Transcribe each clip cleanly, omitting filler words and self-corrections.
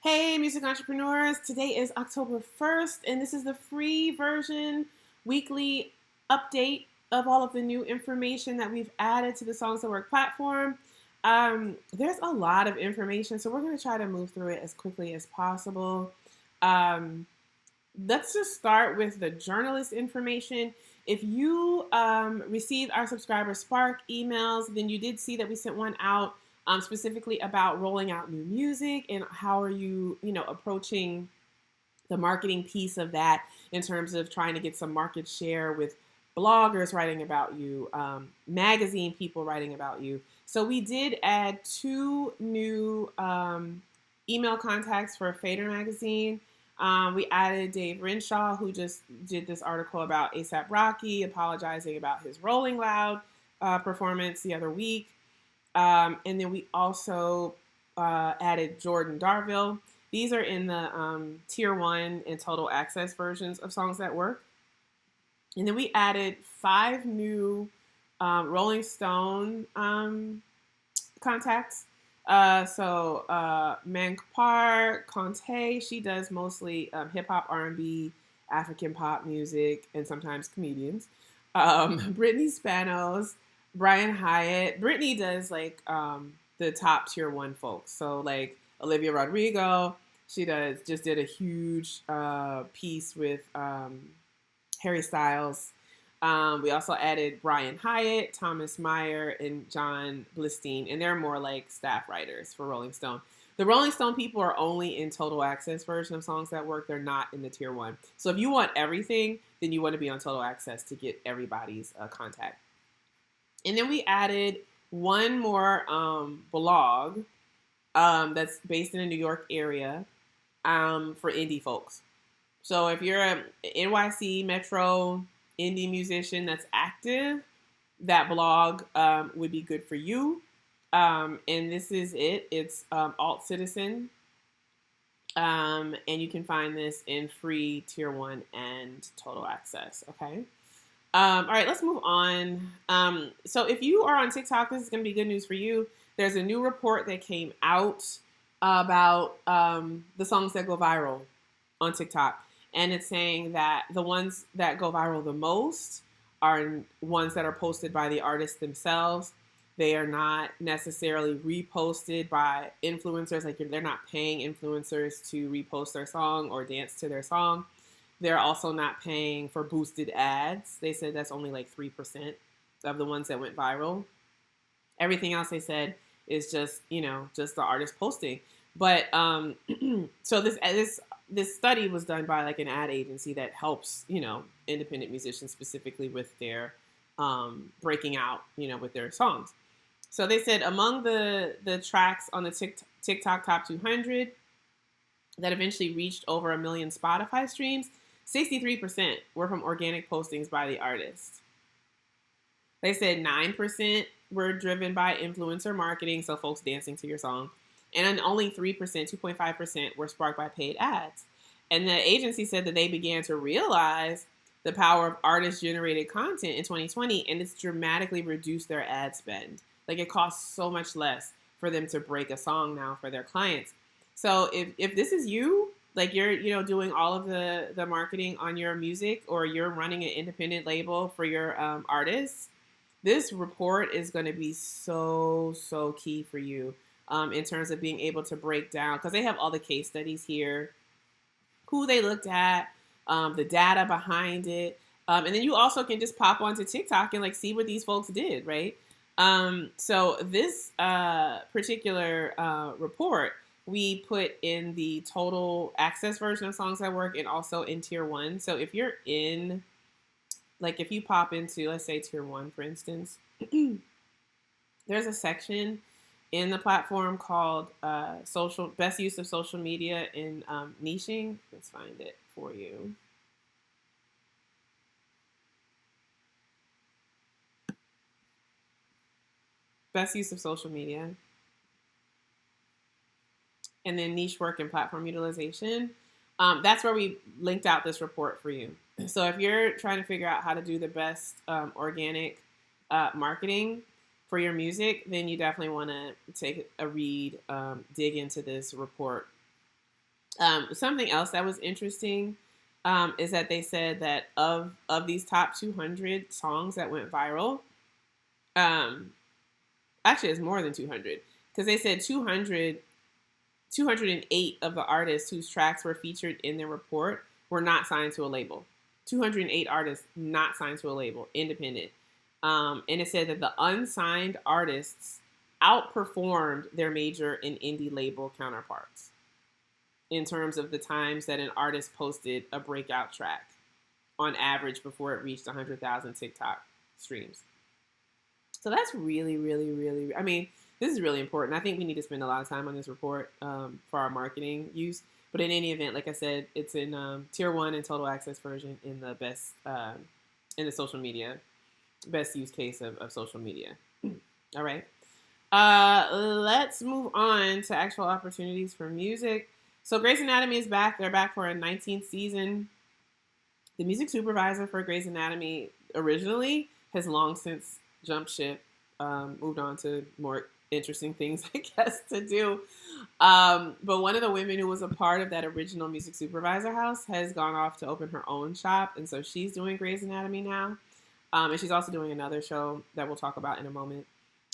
Hey, music entrepreneurs. Today is October 1st, and this is the free version weekly update of all of the new information that we've added to the Songs that Work platform. There's a lot of information, so we're going to try to move through it as quickly as possible. Um, let's just start with the journalist information. If you received our subscriber Spark emails, then you did see that we sent one out specifically about rolling out new music and how are you, approaching the marketing piece of that in terms of trying to get some market share with bloggers writing about you, magazine people writing about you. So we did add two new email contacts for Fader magazine. We added Dave Renshaw, who just did this article about ASAP Rocky apologizing about his Rolling Loud performance the other week. And then we also added Jordan Darville. These are in the tier 1 and total access versions of Songs That Work. And then we added 5 new Rolling Stone contacts. Mankpar Conte, she does mostly hip hop, R&B, African pop music, and sometimes comedians. Brittany Spanos, Brian Hyatt. Brittany does the top tier 1 folks. So like Olivia Rodrigo, she just did a huge piece with Harry Styles. We also added Brian Hyatt, Thomas Meyer, and John Blistine, and they're more like staff writers for Rolling Stone. The Rolling Stone people are only in total access version of Songs That Work. They're not in the tier 1. So if you want everything, then you want to be on total access to get everybody's contact. And then we added one more blog that's based in the New York area for indie folks. So if you're a NYC Metro indie musician that's active, that blog would be good for you. And this is it. It's Alt Citizen. And you can find this in free tier 1 and total access. Okay. All right, let's move on. So if you are on TikTok, this is going to be good news for you. There's a new report that came out about the songs that go viral on TikTok. And it's saying that the ones that go viral the most are ones that are posted by the artists themselves. They are not necessarily reposted by influencers. Like they're not paying influencers to repost their song or dance to their song. They're also not paying for boosted ads. They said that's only like 3% of the ones that went viral. Everything else they said is just the artist posting. But so this study was done by like an ad agency that helps, independent musicians specifically with their breaking out, with their songs. So they said among the tracks on the TikTok Top 200 that eventually reached over 1 million Spotify streams, 63% were from organic postings by the artist. They said 9% were driven by influencer marketing, so folks dancing to your song. And then only 3%, 2.5% were sparked by paid ads. And the agency said that they began to realize the power of artist-generated content in 2020, and it's dramatically reduced their ad spend. Like it costs so much less for them to break a song now for their clients. So if this is you, like you're doing all of the marketing on your music, or you're running an independent label for your artists, this report is going to be so key for you in terms of being able to break down, because they have all the case studies here, who they looked at, the data behind it, and then you also can just pop onto TikTok and like see what these folks did, right? So this particular report we put in the total access version of Songs That Work and also in tier 1. So if you're in, like if you pop into, let's say tier 1, for instance, there's a section in the platform called best use of social media in niching. Let's find it for you. Best use of social media. And then niche work and platform utilization. That's where we linked out this report for you. So if you're trying to figure out how to do the best organic marketing for your music, then you definitely want to take a read, dig into this report. Something else that was interesting is that they said that of these top 200 songs that went viral, um, actually it's more than 200 because they said 208 of the artists whose tracks were featured in their report were not signed to a label. 208 artists not signed to a label, independent. And it said that the unsigned artists outperformed their major and indie label counterparts in terms of the times that an artist posted a breakout track on average before it reached 100,000 TikTok streams. So that's really, really, really, I mean, this is really important. I think we need to spend a lot of time on this report for our marketing use. But in any event, like I said, it's in tier 1 and total access version in the best, in the social media, best use case of social media. All right. Let's move on to actual opportunities for music. So Grey's Anatomy is back. They're back for a 19th season. The music supervisor for Grey's Anatomy originally has long since jumped ship, moved on to more interesting things, I guess, to do. But one of the women who was a part of that original music supervisor house has gone off to open her own shop. And so she's doing Grey's Anatomy now. And she's also doing another show that we'll talk about in a moment.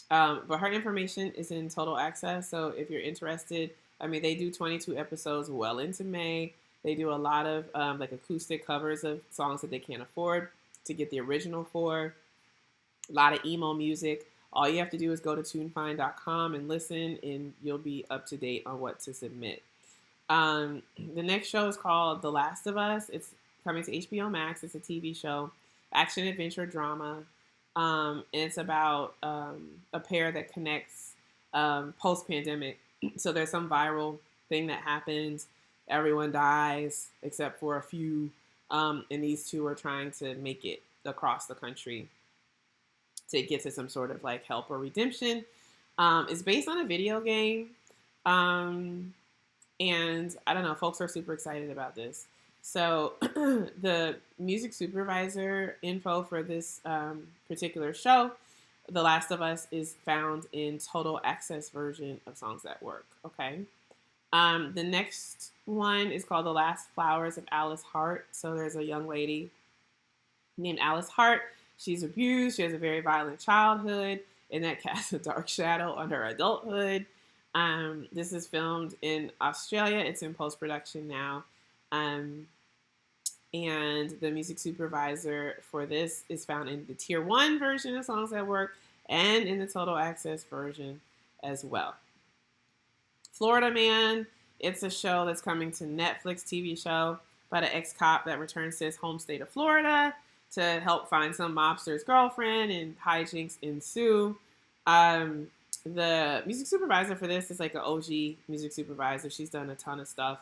But her information is in total access. So if you're interested, I mean, they do 22 episodes well into May. They do a lot of like acoustic covers of songs that they can't afford to get the original for. A lot of emo music. All you have to do is go to tunefind.com and listen, and you'll be up to date on what to submit. The next show is called The Last of Us. It's coming to HBO Max. It's a TV show, action adventure drama. And it's about a pair that connects post-pandemic. So there's some viral thing that happens. Everyone dies except for a few. And these two are trying to make it across the country to get to some sort of like help or redemption. It's based on a video game. And I don't know, folks are super excited about this. So the music supervisor info for this particular show, The Last of Us, is found in total access version of Songs That Work. Okay. The next one is called The Last Flowers of Alice Hart. So there's a young lady named Alice Hart. She's abused. She has a very violent childhood, and that casts a dark shadow on her adulthood. This is filmed in Australia. It's in post-production now. And the music supervisor for this is found in the tier 1 version of Songs That Work and in the total access version as well. Florida Man, it's a show that's coming to Netflix, TV show about an ex-cop that returns to his home state of Florida to help find some mobster's girlfriend, and hijinks ensue. The music supervisor for this is like an OG music supervisor. She's done a ton of stuff.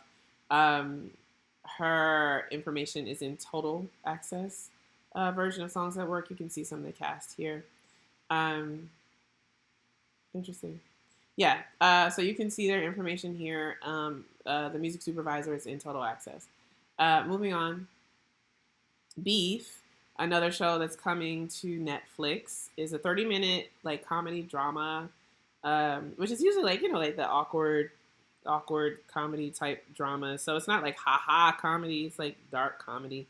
Her information is in total access version of Songs That Work. You can see some of the cast here. Interesting. Yeah, so you can see their information here. The music supervisor is in total access. Moving on. Beef, another show that's coming to Netflix, is a 30-minute like comedy drama, which is usually like, you know, like the awkward comedy type drama. So it's not like ha-ha comedy, it's like dark comedy.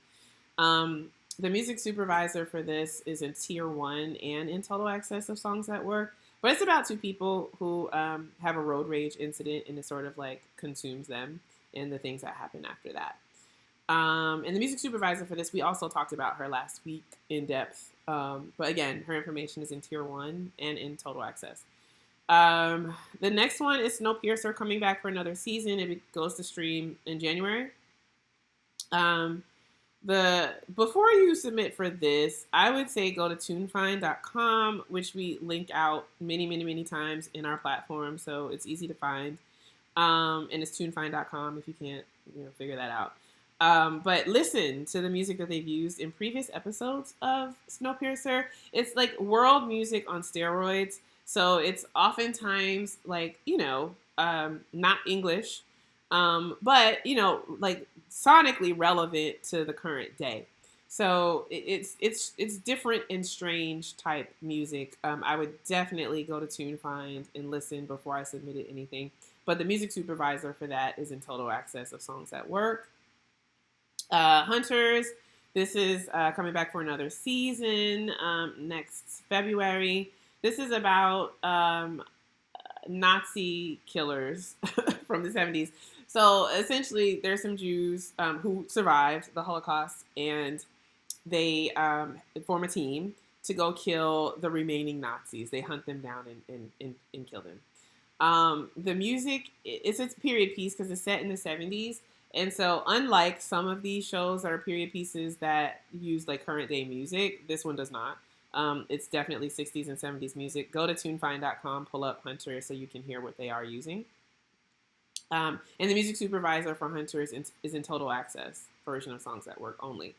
The music supervisor for this is in tier 1 and in total access of Songs That Work. But it's about two people who have a road rage incident, and it sort of like consumes them and the things that happen after that. And the music supervisor for this, we also talked about her last week in depth. But again, her information is in tier 1 and in total access. The next one is Snowpiercer, coming back for another season. It goes to stream in January. Before you submit for this, I would say go to tunefind.com, which we link out many, many, many times in our platform, so it's easy to find. And it's tunefind.com if you can't, figure that out. But listen to the music that they've used in previous episodes of Snowpiercer. It's like world music on steroids. So it's oftentimes like, not English, but, like sonically relevant to the current day. So it's different and strange type music. I would definitely go to TuneFind and listen before I submitted anything. But the music supervisor for that is in total access of Songs That Work. Hunters, this is coming back for another season next February. This is about Nazi killers from the 70s. So essentially, there's some Jews who survived the Holocaust, and they form a team to go kill the remaining Nazis. They hunt them down and kill them. The music, it's a period piece because it's set in the 70s. And so unlike some of these shows that are period pieces that use like current day music, this one does not. It's definitely 60s and 70s music. Go to tunefind.com, pull up Hunter so you can hear what they are using. And the music supervisor for Hunter is in total access version of Songs That Work only.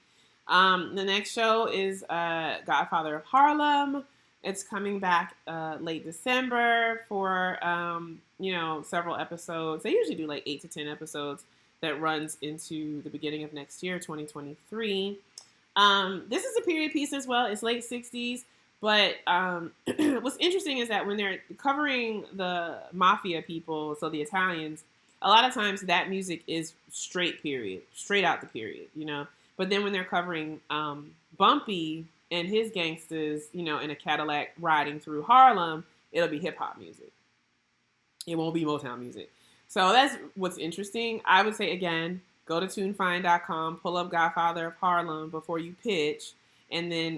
The next show is Godfather of Harlem. It's coming back late December for, several episodes. They usually do like 8 to 10 episodes that runs into the beginning of next year, 2023. This is a period piece as well. It's late 60s. But what's interesting is that when they're covering the mafia people, so the Italians, a lot of times that music is straight out the period, But then when they're covering Bumpy and his gangsters, in a Cadillac riding through Harlem, it'll be hip hop music. It won't be Motown music. So that's what's interesting. I would say, again, go to tunefind.com, pull up Godfather of Harlem before you pitch. And then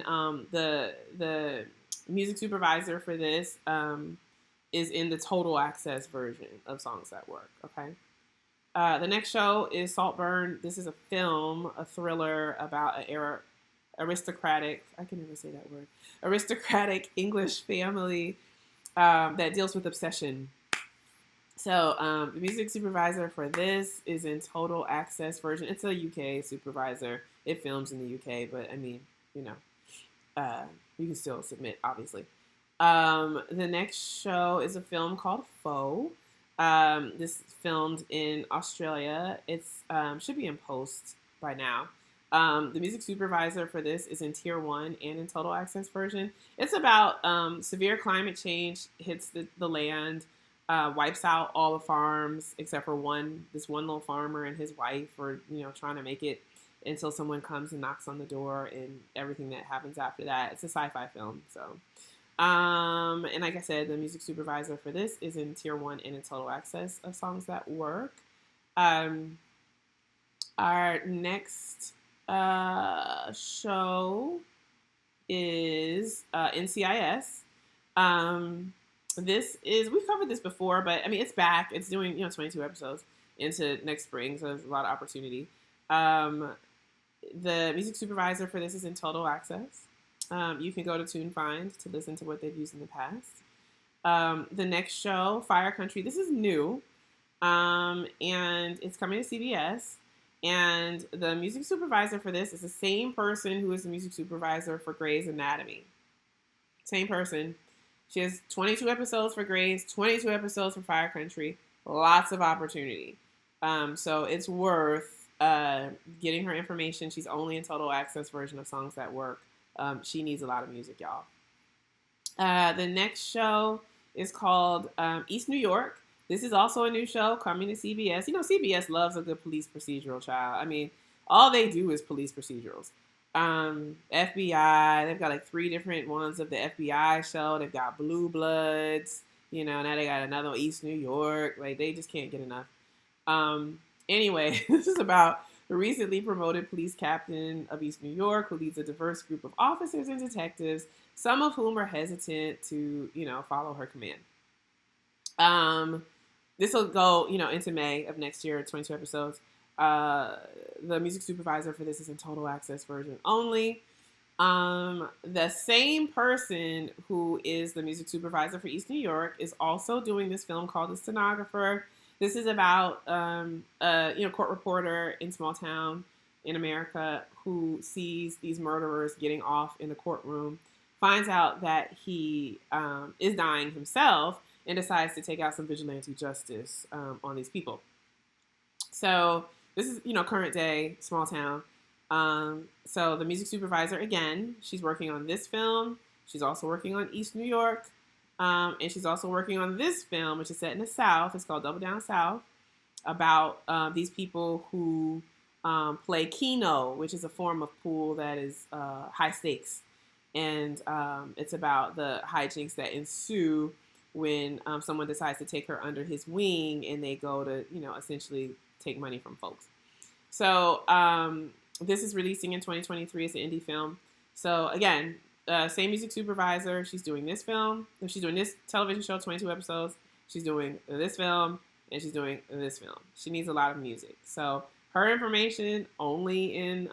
the music supervisor for this is in the total access version of Songs That Work, okay? The next show is Saltburn. This is a film, a thriller about an aristocratic, I can never say that word, aristocratic English family that deals with obsession. So the music supervisor for this is in total access version. It's a UK supervisor. It films in the UK, but I mean, you can still submit, obviously. The next show is a film called Foe. This is filmed in Australia. It's should be in post by now. The music supervisor for this is in Tier 1 and in total access version. It's about severe climate change hits the land, wipes out all the farms except for this one little farmer and his wife are, trying to make it until someone comes and knocks on the door and everything that happens after that. It's a sci-fi film, so. And like I said, the music supervisor for this is in Tier 1 and in total access of Songs That Work. Our next show is NCIS. We've covered this before, but I mean, it's back. It's doing, 22 episodes into next spring, so there's a lot of opportunity. The music supervisor for this is in total access. You can go to TuneFind to listen to what they've used in the past. The next show, Fire Country, this is new, and it's coming to CBS. And the music supervisor for this is the same person who is the music supervisor for Grey's Anatomy. Same person. She has 22 episodes for Grey's, 22 episodes for Fire Country. Lots of opportunity. So it's worth getting her information. She's only in total access version of Songs That Work. She needs a lot of music, y'all. The next show is called East New York. This is also a new show coming to CBS. CBS loves a good police procedural, child. I mean, all they do is police procedurals. FBI, they've got like 3 different ones of the FBI show. They've got Blue Bloods, now they got another one, East New York. Like, they just can't get enough. Anyway, this is about the recently promoted police captain of East New York who leads a diverse group of officers and detectives, some of whom are hesitant to, follow her command. This will go, into May of next year, 22 episodes. The music supervisor for this is in total access version only. The same person who is the music supervisor for East New York is also doing this film called Thestenographer. This is about a court reporter in small town in America who sees these murderers getting off in the courtroom, finds out that he is dying himself, and decides to take out some vigilante justice on these people. So this is, current day, small town. So the music supervisor, again, she's working on this film. She's also working on East New York. And she's also working on this film, which is set in the South. It's called Double Down South, about these people who play Keno, which is a form of pool that is high stakes. And it's about the hijinks that ensue when someone decides to take her under his wing and they go to, essentially take money from folks. So this is releasing in 2023. It's an indie film. So again, same music supervisor. She's doing this film. She's doing this television show, 22 episodes. She's doing this film, and she's doing this film. She needs a lot of music. So her information only in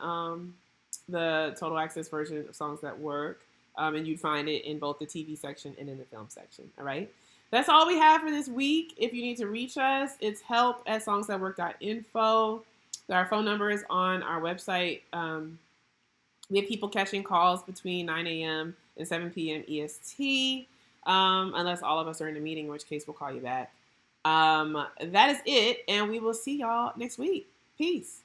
the total access version of Songs That Work. And you'd find it in both the TV section and in the film section. All right. That's all we have for this week. If you need to reach us, it's help@songsthatwork.info. Our phone number is on our website. We have people catching calls between 9 a.m. and 7 p.m. EST, unless all of us are in a meeting, in which case we'll call you back. That is it, and we will see y'all next week. Peace.